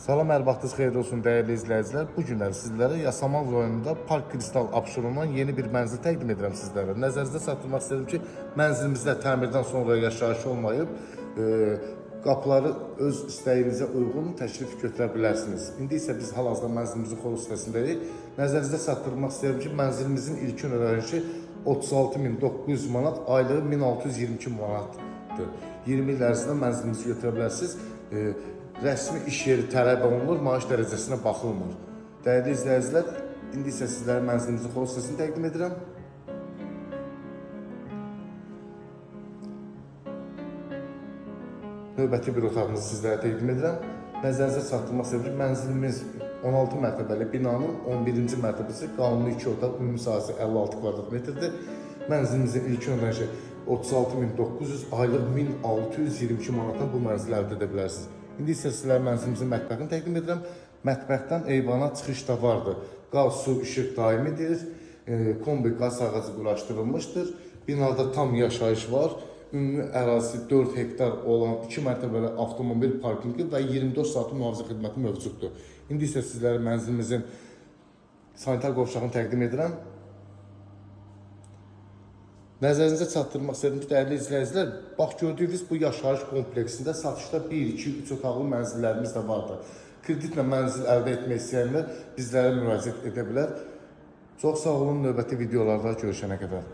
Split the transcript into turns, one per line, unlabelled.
Salam, hər vaxtınız xeyir olsun dəyərli izləyicilər. Bu günləri sizlərə Yasamal rayonunda Park Kristal Abşeronan yeni bir mənzil təqdim edirəm sizlərə. Nəzərinizdə çatdırmaq istədim ki, mənzilimizdə təmirdən sonra yaşayış olmayıb, qapıları öz istəyinizə uyğun təklif götürə bilərsiniz. İndi isə biz hal-hazırda mənzilimizin xol sitəsindəyik. Nəzərinizdə çatdırmaq istəyirəm ki, mənzilimizin ilkin ödənişi 36.900 manat, aylığı 1622 manatdır. 20 il ərzində mənzilimizi götürə bilərsiniz. Rəsmi iş yeri tələb olunur, maaş dərəcəsinə baxılmır. Dəyərli izləyicilər, indi isə sizlərə mənzilimizin xol sitəsini təqdim edirəm. Növbəti bir otağımızı sizlərə təqdim edirəm. Nəzərinizə çatdırmaq istəyirəm ki, mənzilimiz 16 mərtəbəli binanın 11-ci mərtəbəsi, qanuni 2 otaq, ümumi sahəsi 56 kvadrat metrdir. Mənzilimizin ilkin ödənişi 36.900, aylıq 1622 manatdan bu mənzili əldə edə bilərsiniz. İndi isə sizlərə mənzilimizin mətbəxini təqdim edirəm. Mətbəxdən eyvana çıxış da vardır. Qaz, su, işıq daimidir. Kombi qaz ağacı quraşdırılmışdır. Binada tam yaşayış var. Ümumi ərazisi 4 hektar olan 2 mərtəbəli avtomobil parkingi və 24 saat mühafizə xidməti mövcuddur. İndi isə sizlərə mənzilimizin sanitar qovşağını təqdim edirəm. Nəzərinizə çatdırmaq istədim ki, dəyərli izləyicilər, bax gördüyünüz bu yaşayış kompleksində satışda 1, 2, 3 otaqlı mənzillərimiz də vardır. Kreditlə mənzil əldə etmək istəyənlər bizlərə müraciət edə bilər. Çox sağ olun, növbəti videolarda görüşənə qədər.